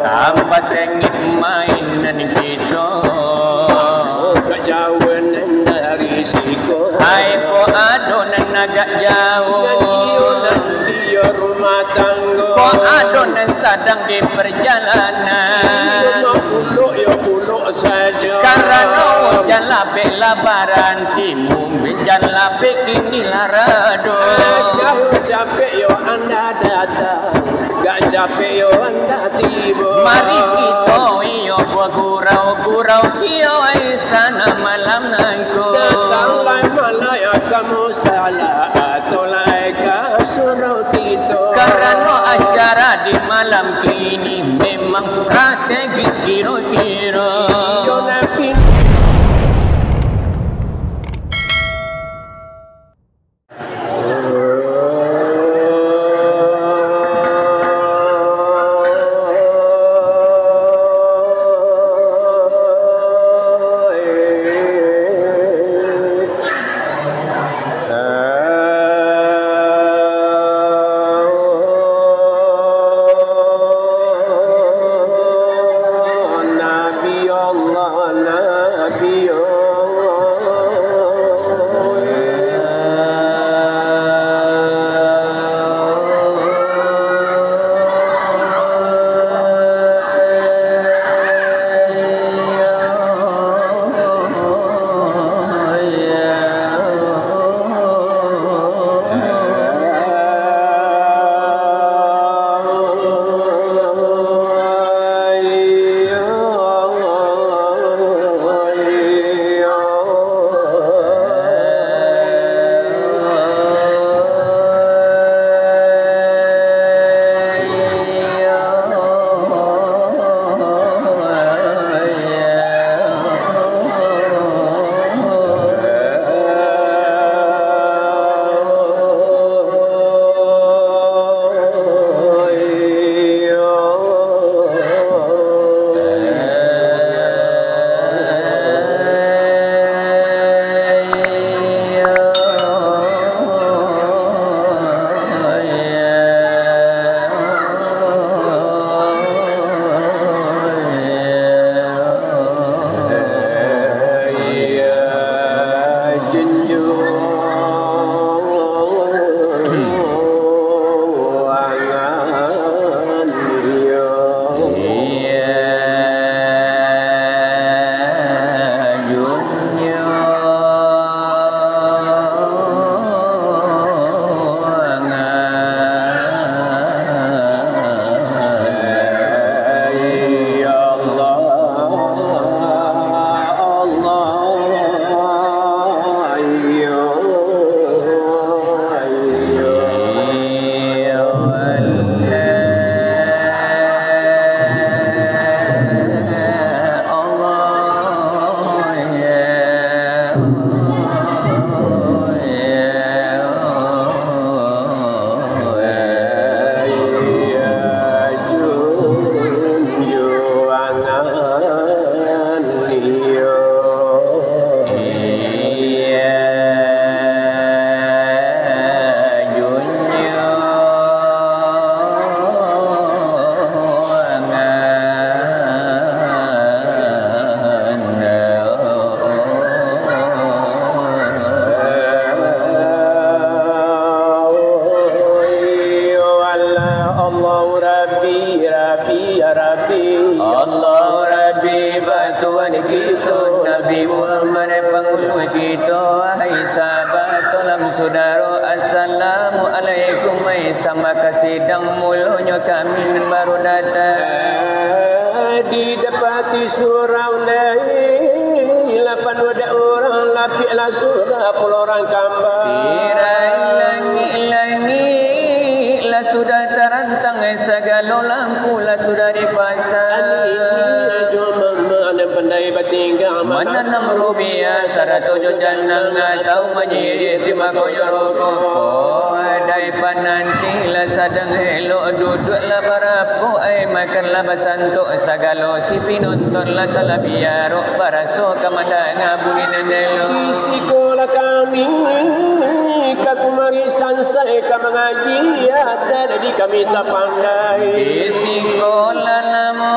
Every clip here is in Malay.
Tambah sengit mainan kita, kejauhan dari siko. hai po adonan agak jauh, Dia rumah tangga, po adonan sedang di perjalanan. Buluk ya buluk saja. Karena hujan lapik labaran timu, hujan lapik kini larado. Jauh capek yo anda datang, gak capek yo anda tiba. Mari kita iyo gurau-gurau kio sana malam nangko. Datanglah malaya kamu salah atau laika surau kita. Karena acara di malam kini memang strategis kira-kira. Nabi Muhammad penghulu kita, hai sahabat tolong saudara, assalamualaikum. Sama kasidang mulanya kami baru datang di dapati surau lain 8 orang lapiklah surau 10 orang kambang. Kalau lampu lah sudah dipasang, mana pandai bertinggal menanam rubia 107 janang atau menyirit tiba koyoroko. Adai panantilah sadang elok duduklah barapo ai makanlah basantuk sagalo si pinontonlah telah biarok baraso kamada ngabuni nendelo. di sekolah kami kakumari sansai ka mengaji ada di kami tak pandai Di sekolah namo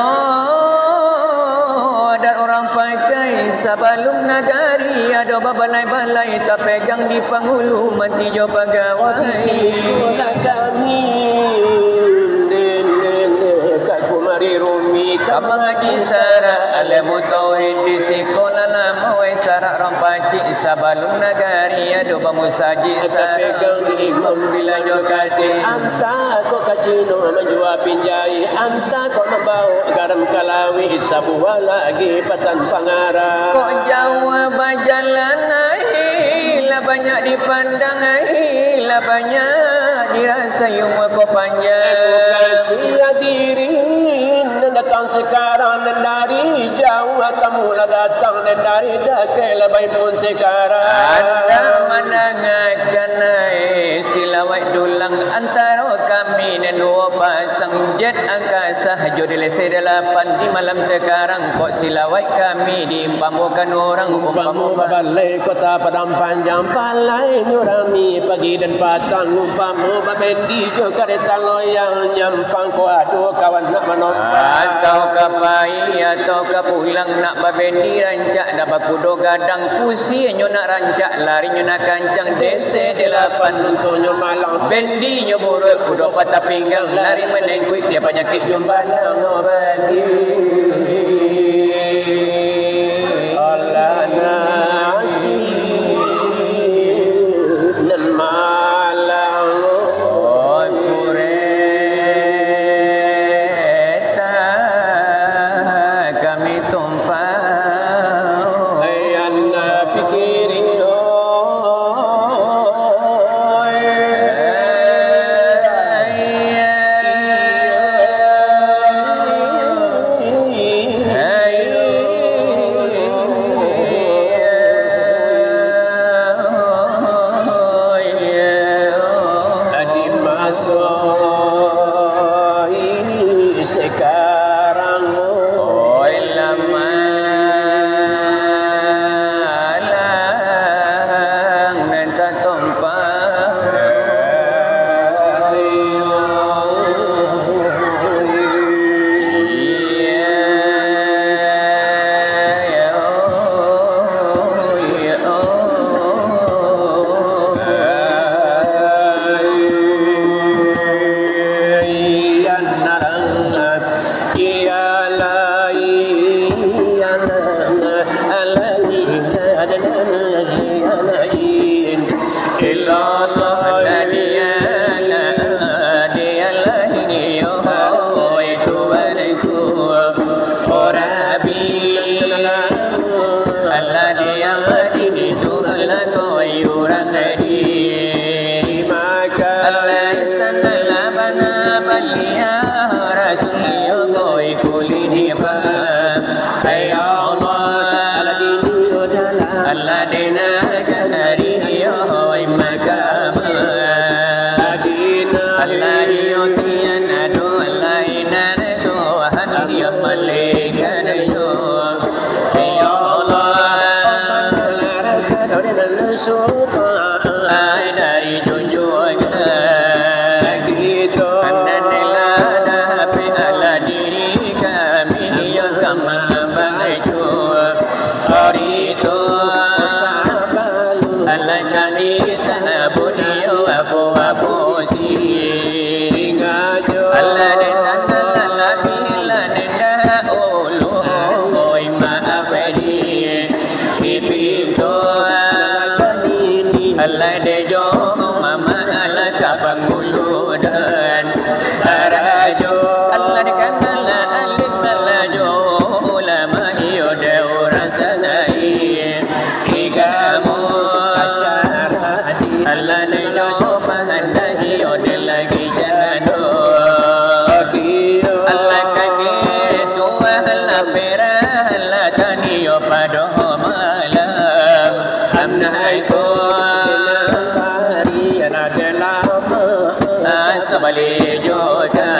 dan orang pakai sabalum nagari ada balai-balai tak pegang di penghulu mati jo pegawai. di sekolah kami kakumari rumi ka Mengaji sara alamu tauhid di sekolah nama wai sara orang pacik sabalum nagari ada bamusaji sara imam bila jo kate. anta ko kacino menjual pinjai anta ko membau garam kalawi sabuah lagi pesan pangarap Kok jauh berjalan lah banyak dipandang lah banyak dirasa yung kau panjang. kasih diri datang sekarang dan dari jauh tamulah datang dan dari dekat lebih pun sekarang Ada menangakan silawai dulang antara kami dan dua pasang jet angkasa jodi lesai 8 di malam sekarang kok silawai kami diimpamukan orang umpamu balai kota Padang Panjang palai nyurami pagi dan petang umpamu babendi jo kereta loyang nyampang ko aduh kawan nak menompang Kau kapai atau kapulang nak babendi rancak dapat kudo gadang pusi nyo nak rancak lari nyo nak kancang dese 8 nuntunyo malang bendi nyo buruk kudo patah pinggang lari menengkuik dia penyakit jumbalang bagi Allah nasi dan malang kami tumpah ayana pikiri sekarang oi lama lang dan tak tumpah dari junjung gitu tapi ala diri kami yang kama bangai cuak hari itu ala kami sana bunio apo si ala detan ala bila nenda ulu oi maafedi ipinto Allah dejo mama Allah kabangulu dan arajo Allah dikandala alim alajo ulama iyo deura sanai igamu Allah dejo pahanda iyo delagi janado beli juta.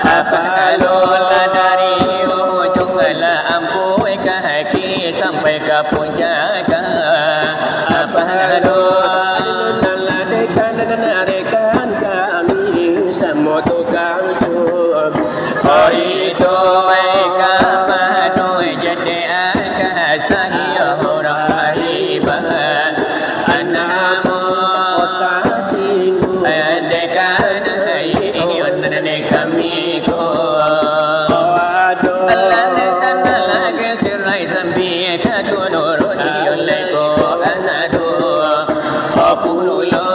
Apa lola dari ujung lampu kaki sampai ke puncak. Apa lola rekan kami semua tukang cuap. Oh itu kapan jadi angkat saya orang riba. Anamu dekan iyon kami ko. Allah netan lagi sirai sampai katunur iyon lego anado. Apululo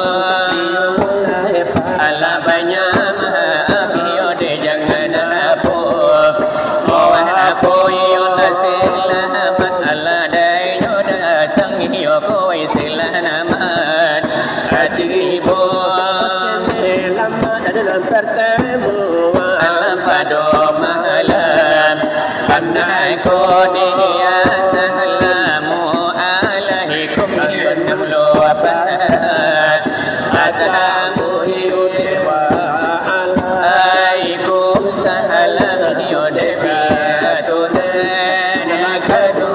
ala banyak abiyo de jangan apa. Apa iyon selamat ala dai datang iyo ko selamat. Hatimu dalam pertemuan alam pada malam anakku dia salamu alaikum yunulu abad atamu yudewa alaikum salam yudebiatu nekadu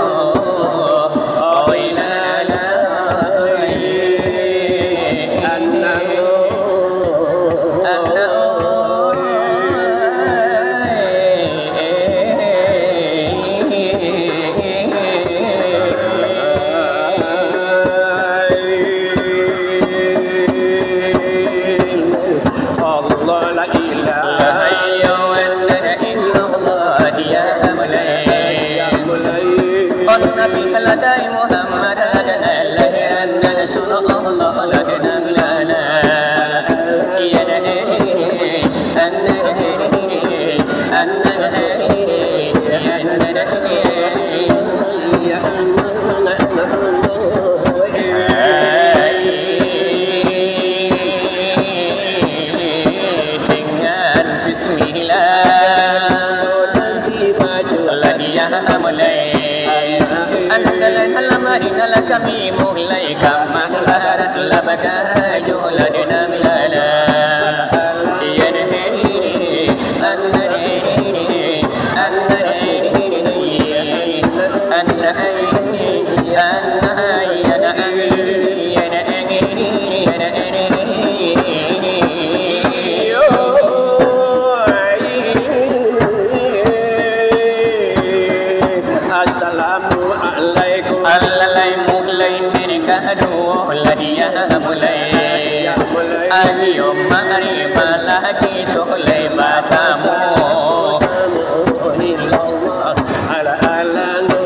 Nabi Haladai Muhammad Ladana Lahiran Rasulullah Ladana Milana dengan bismillah Ladiah mulai Andalan alamarina kami mulai kamaharat labaka juladina milana yanhiri annari Assalamu alaikum allalai mulai nikahdu ladiya mulai ayo mari malaki tolai batamu ala alangun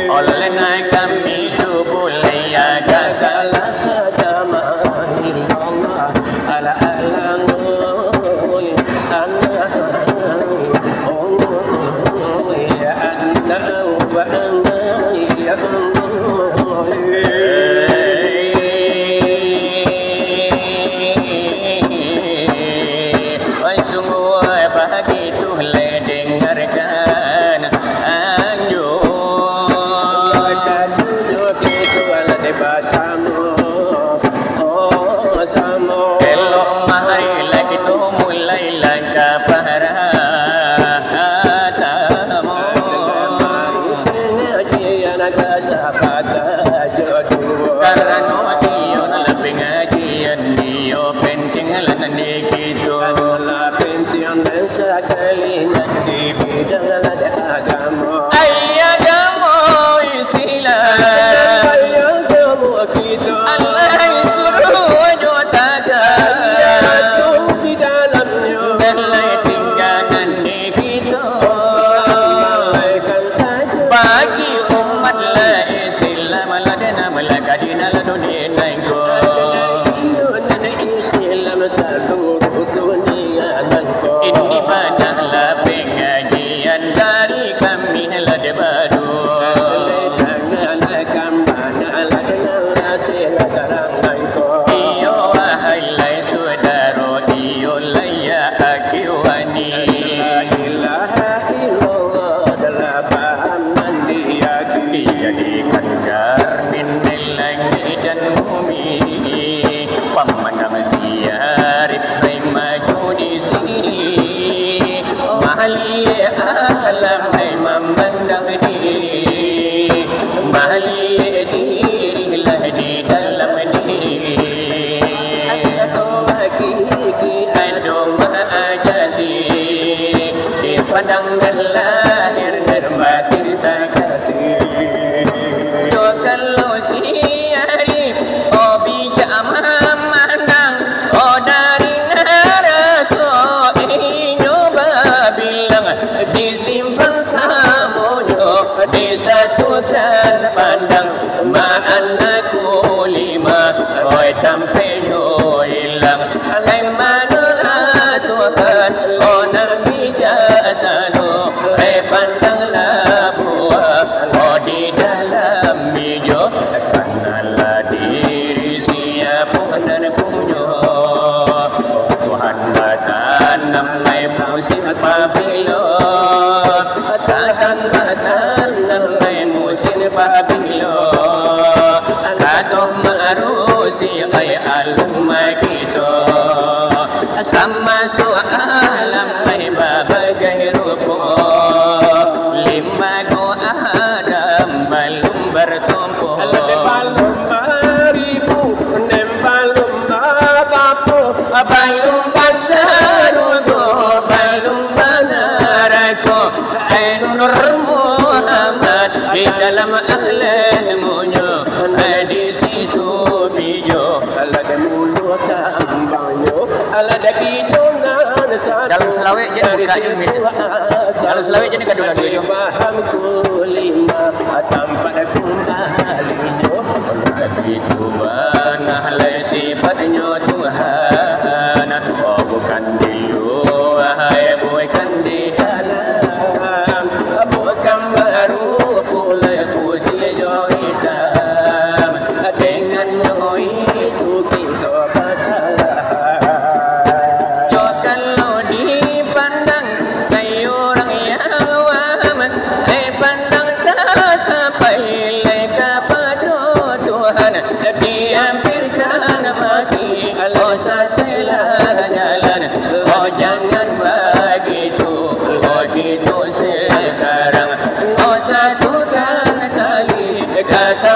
oleh naik kami boleh ada salah sedama Allah ala alangoy anak oh ya anak wa anai ya Wai sungguh begitu le dengarkan elok mahai lagi tu mulai langkah paratamu karena dia lebih ngajian dia penting lan kita. Adalah penting dan sekalinya di bidang agama. Agama Islam. Agama kita. Allah suruh jotakan. Di dalamnya. Dalam tinggalan di kita. Amalkan saja. Bagi umat la Islam la dana malakadina la dunia naiko. Ini padahlah pengajian dari kami ladbadu. Iyo wahai lai saudara, iyo laya akiwani. Dijadikan cermin langit dan bumi, pemandang siarip baik maju di sini. Mahli alam baik memandang diri, mahli diri lah di dalam diri. Ado ma'ajasi, dipandang lahir dan batin tak kasih. Kalau siari oh bijak memandang oh dari naraso nyoba bilang disimpan samonyo disatukan pandang maan aku lima oi tampenyo hilang ai manula Tuhan oh nabi jasano ai pandanglah buah oh di dalam bijo kenallah diri siapa dan punya Tuhan tanam ai musim pabilo tanam ai musim pabilo adoh marusi ai alumma kita sama soalam ai bagai rupa lima go adam balum bertumpu Balum baribu, balum babapu, balum basarugo balum banarako ainur Muhammad di dalam ahlamunyo di situ bijo ala de mulut ambanyo, ala de bijonan sa. Dalam selawik je buka je mit. Dalam selawik je ni gaduh-gaduh je. Paham kulima tanpa kumbalinya. Itu banahlah sifatnya Tuhan. Oh bukan dia, wahai bukan di dalam. Bukan baru pula putih hitam. Dengan itu kita masalah. Jo kalau dipandang kayak orang yang awam, pandang tak sampai kepada Tuhan, dihampirkan mati. Oh salah jalan, oh jangan begitu, oh gitu sekarang. Oh satukan tali, kata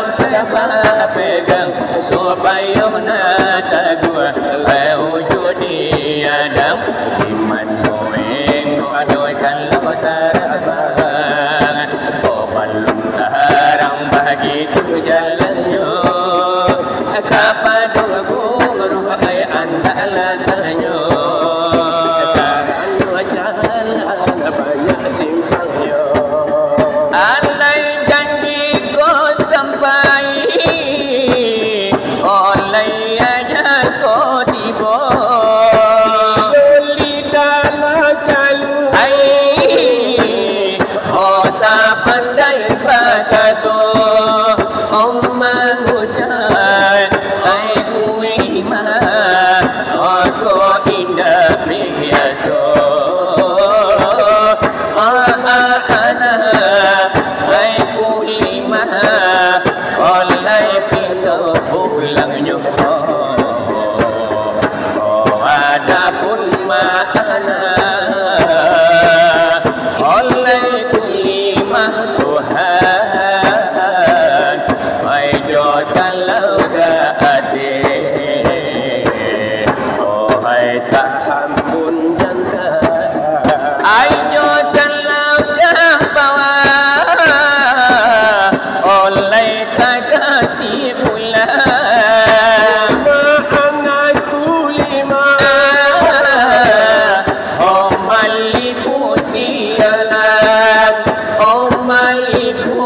pegang supaya menata gua wujud di Adam. Iman goeng adoikan lautar abang, oh balum tarang begitu jalannya. Kapan guru ay anda latanya. Jalan banyak simpangnya. Alai janji ko sampai, oleh aja ko tiba. Di dalam ทำบุญจันทรา Ayo kalaulah bawa oleh kasih bulan anakku lima Om Maliku tialan Om Maliku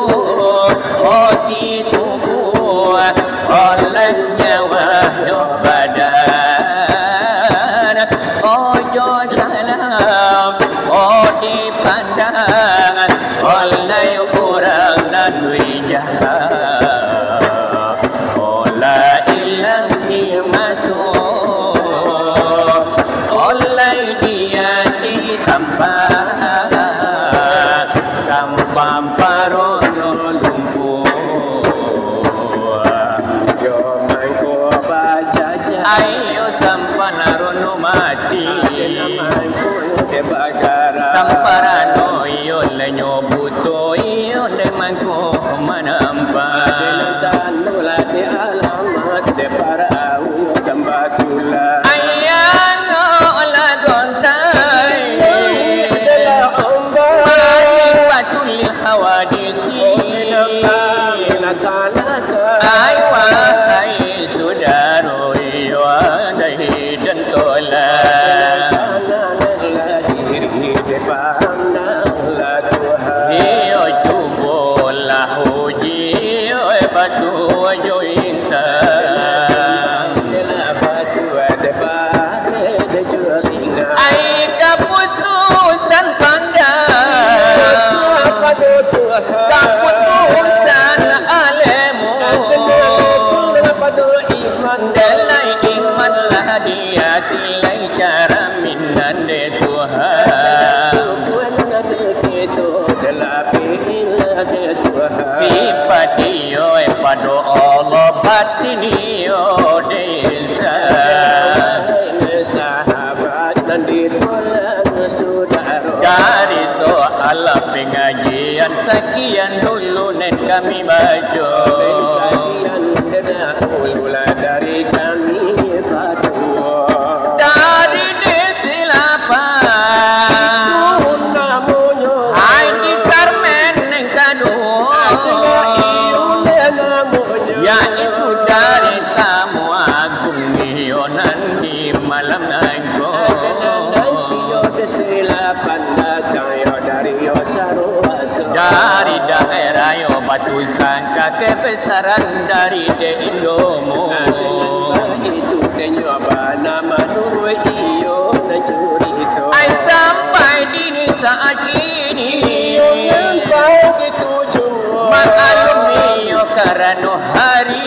Oti tubuh oleh nyawa badan Ojo salam Odi pandang oleh orang dan wijah Ola ilang nikmatu oleh dia ditambah Sampam parono lumpur yo mangko bajaja Ayo sampan arono mati mangko de bagara Samparano iyo lenyo buto iyo de mangko manampan tanula de alamat de para gambakula Ayang ola gontai amba Malik patulil hawadisi Ay wahai saudaro iyo andai dan tolak Iyo cubolah uji batu jo intang Ay keputusan pandang Keputusan alemu Delai imanlah dia tilai cara minan de Tuhan Sifat iyo pado Allah batiniyo desa Dari soal pengajian sekian dulu nen kami baca dari kami berdua Dari desilapan Hai di Carmen neng kadua Yaitu dari tamu agung nionan di malam nago Dari daerah yo batu sangka kebesaran dari de Indomo itu dan nyoba nama nuru iyo na curito Ay sampai dini saat ini kau dituju Maklumi yo karano hari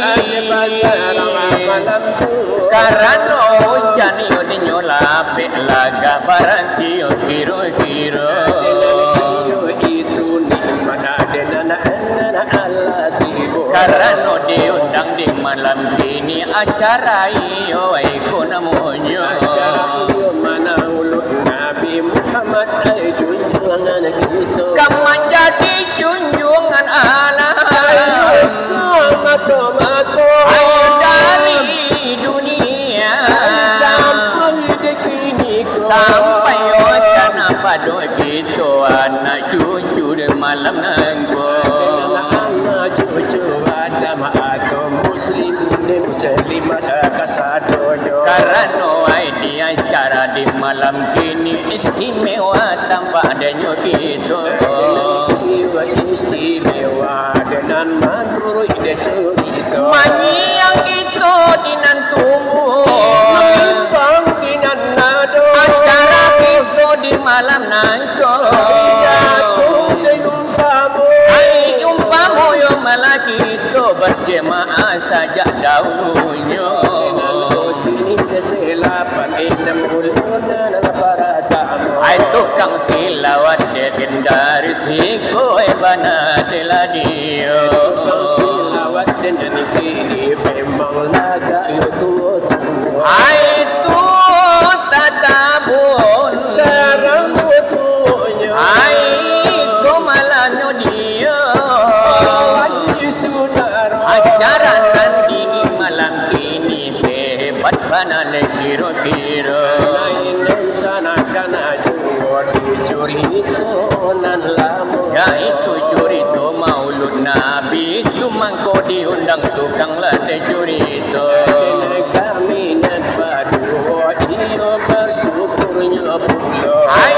Karano hujan yo dinyolape laga baranti yo kiro-kiro itu ni mana denana Allah tibo Karano diundang di malam kini acara iyo iko namonyo iyo mana ulu Nabi Muhammad ay junjungan itu Kaman jadi junjungan Allah sama tomato Ayo dari dunia Sampai yo kenapa do gitu anak cucu di malam nangko anak cucu ada atau muslim ni muslimat kasadojo Karena di acara di malam kini istimewa tanpa adanya gitu istimewa dengan maduro ide cerita Manyi yang itu dinan tunggu Bang dinan nado Acara itu di malam nangko Hai umpamu yo malaki itu berjemaah saja dahulunya Hai tukang silawat dari siku bana deladio silawat dan kini memang laga itu Hai tu tatabun Karang butuhnya Hai tu malanyo dia Acara nanti malam kini sehebat bana kiro-kiro curito nan lamun. Yaitu curito maulud Nabi, tu mangko diundang tukang lade curito. Kami nan berdua iyo bersyukurnya pula. Hai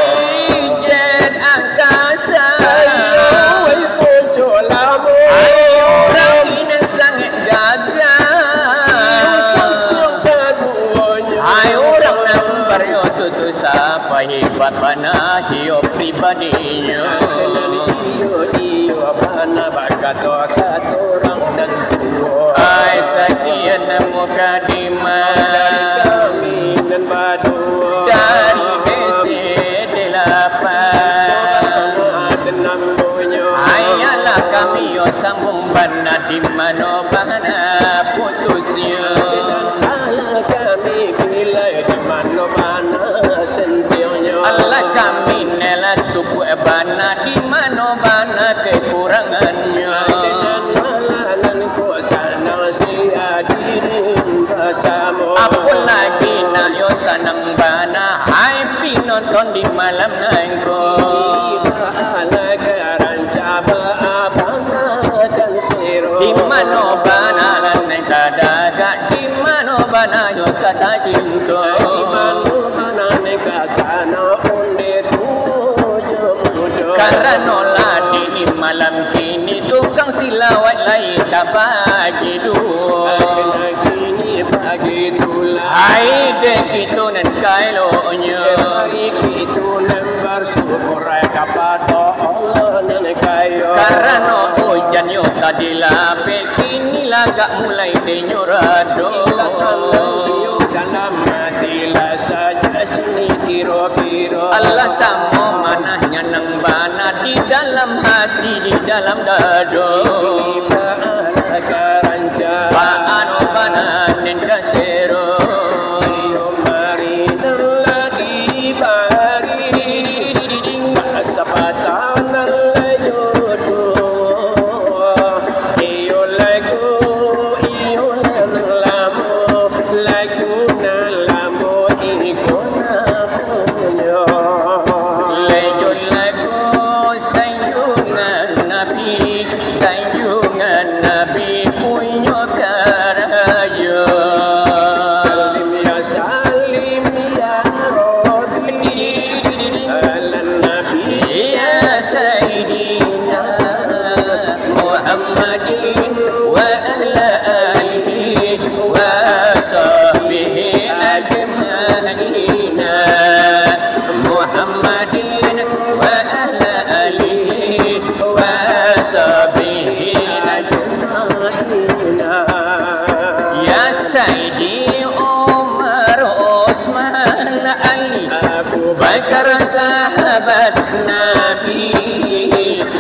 jet angkasa, Ayo kunco lamun. hai orang ini sangat gagah. Hai orang nambar yo tutu sapa hebat mana hiyo pribadinya. Iyo bana bakato katorang dan tua. Hai sekian muka dimana Kami nan berdua dari desi delapan. Ayalah kami yo sambung bana di mana bana putusnya. Allah kami bila di mana mana sentianya. Allah kami nela tuku bana di mana bana kekurangannya. Dengan malanan kuasana si hadirin bersama. Apa lagi nak yo sanang bana hai pinonton di malam nangko. Allah keranca abanakan siro. Di mana bana lan tadaga di mana bana yo kata cinta. Di mana mana nekasana onde tujo mudo. Karena ladi di malam kini tukang silawat lain tak bagi dua. Kini pagi tulah. Hai dek itu nan kailonya. Hari itu lembar syukur kepada Allah nan kayo. Karena hujan yo tadi lapik kini lagak mulai denyurado. Dalam hatilah saja sini kiro-kiro. Allah sama manahnya nang bana di dalam hati di dalam dado. Karanca Paano bana nen kasero. mari nan lagi bari sapatan nan jodoh. Iyo nan lamu lagu nan lamu ikon punya. Lejol lagu sayungan Nabi punya karaya. Salim ya Rabbi ala Nabi Ya Sayyidina Muhammadin wa ala alihi wa sahbihi ajma'ina. Muhammadin wa ala alihi wa sahbihi ajma'ina. Ya Sayyidi Umar Osman Ali Abu Bakar sahabat Nabi,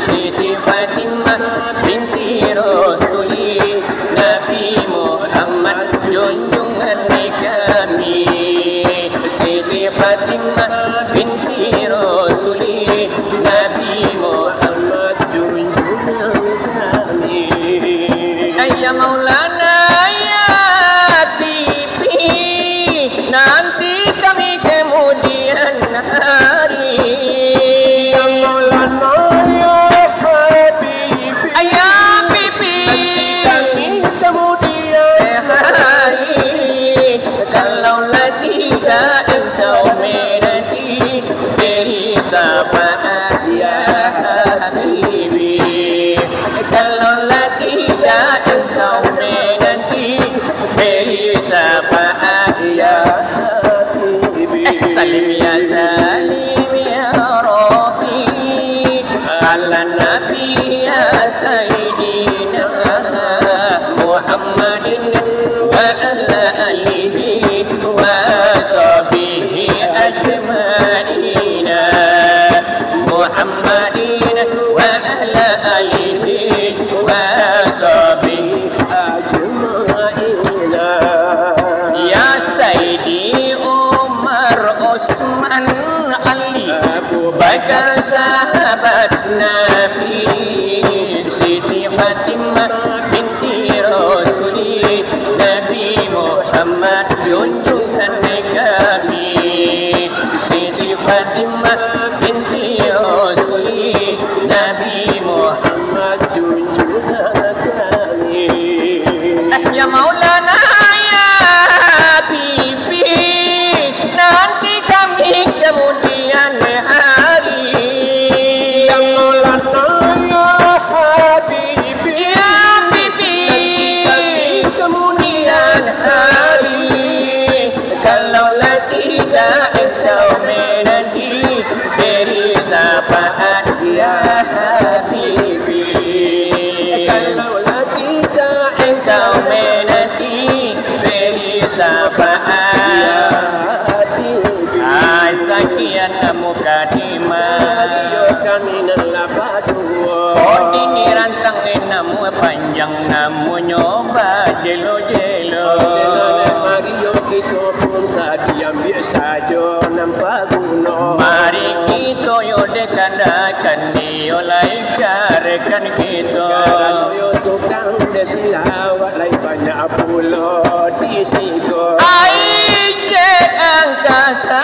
Siti Fatimah binti Rasuli, Nabi Muhammad junjungan kami. Siti Fatimah binti Rasuli, Nabi Muhammad junjungan kami. Ya Maulana ya pipi, nanti kami kemudian hari. Maulana ya Habibi Ayah pipi kami kemudian hari. Kalaulah tidak engkau menanti beri syafaat ya Habibi. Kalaulah tidak engkau menanti beri syafaat ya Habibi. Salim ya Rabbi ala Nabi ya Sayyidina Muhammadin wa ala alihi wa sahbihi ajma'ina. Muhammadin wa ala alihi wa sahbihi Ajma'ina. Ya Sayyidi Umar Osman Ali Abu Bakar sahabat Nabi, Siti Fatimah binti Rasuli, Nabi Muhammad junjungan kami. Siti Fatimah binti dan mukadima Yo kanina lapadu Odi ni rantang namu panjang namu nyoba jelo-jelo Mario kita pun tadi ambil saja nampak gunung. Mari kita yo dekandakan dia laikarkan kita Kalau yo tukang desilawat lai banyak pula di situ. Aijet angkasa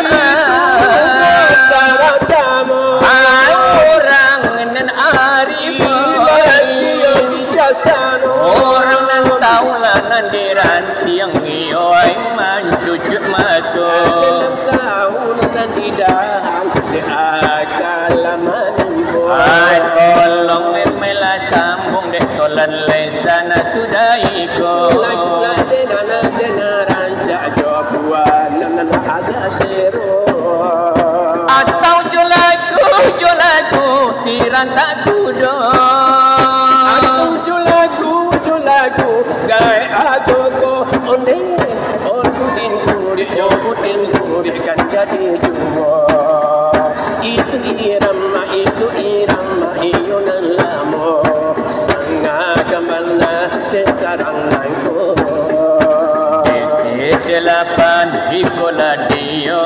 Salam kamu orang nan arif orang nan tahu lah nan dirantiang ioi mancucut matu tahun dan tidak ai tolong emela sambung dek tolan lesana sudah iko atau jolaku siran tak kudo gai agogo onde ondudin kudik kan jadi jua itu irama iyo nan lamo sanga gambalna sekarang naiko isi delapan hikola dio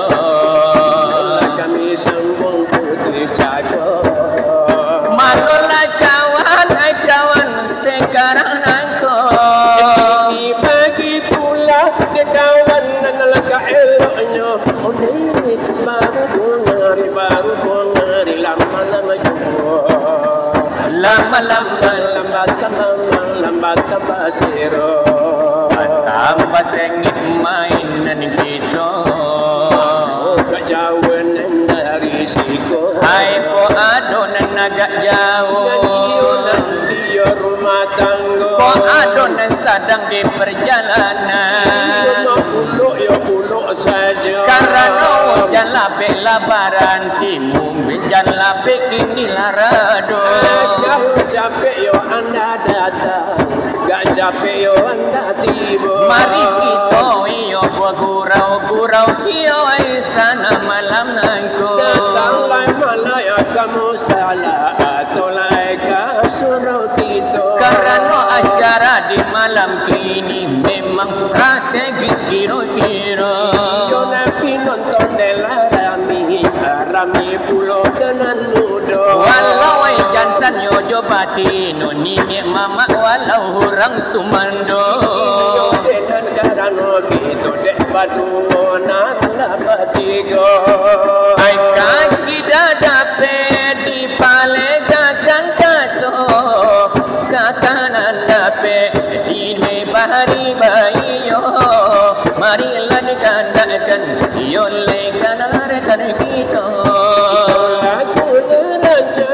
kami sambung putri jago manola kawan sekarang nangko bagi pula de kawan nalaka eloknya onde baru bongari lama-lama jumpa lambat pasiro tambah sengit mainan kita kejauhan dari siko hai po adonan agak jauh dia rumah tangga po adonan sedang di perjalanan uluk saja karena hujan lapik labaran timu hujan lapik kini larado capek yo anda datang gak capek yo anda tiba mari kita iyo buat gurau kio sana malam nangko datanglah malaya kamu salah atau laika suruh kita karena acara di malam kini memang strategis kira-kira yo nabi nonton dela rami pulau dengan muda walau jantan yo jobati no nini mama walau orang sumando dan karena gitu dek padu nak lapatigo ai kaki dadape di palegakan kato kakanan dape di bahari bayo marilah dikandakan yo lekan larakan kita aku neraja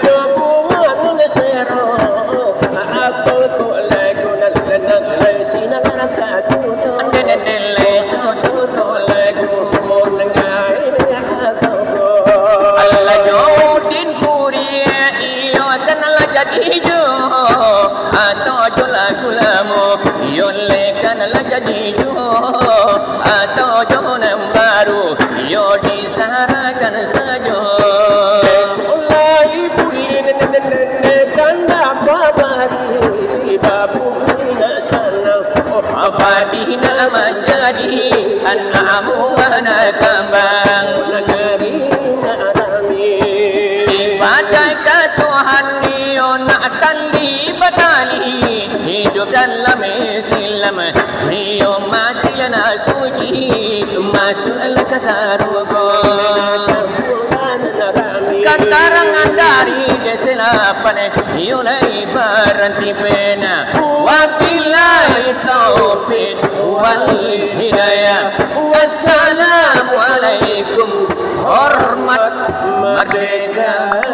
jobuan sero aku ko lagu nan sinan aku to nele to lagu monangai aku Allah jodin kuria iyo kanala jadi jo atau jo lagu lamo iyo lekan la jadi jo atau jo nam baru iyo disarakan saja mulai bulin kanda babari babu ina sana apa dina menjadi anakmu anak kembang negeri narami ibadah ke Tuhan iyo nak tali batali hidup dalam Islam iyo mati lana suci masuk ke sarugo katarangan dari deselapan iyo lai berhenti pena wabillahi taufiq wal hidayah wassalamualaikum hormat merdeka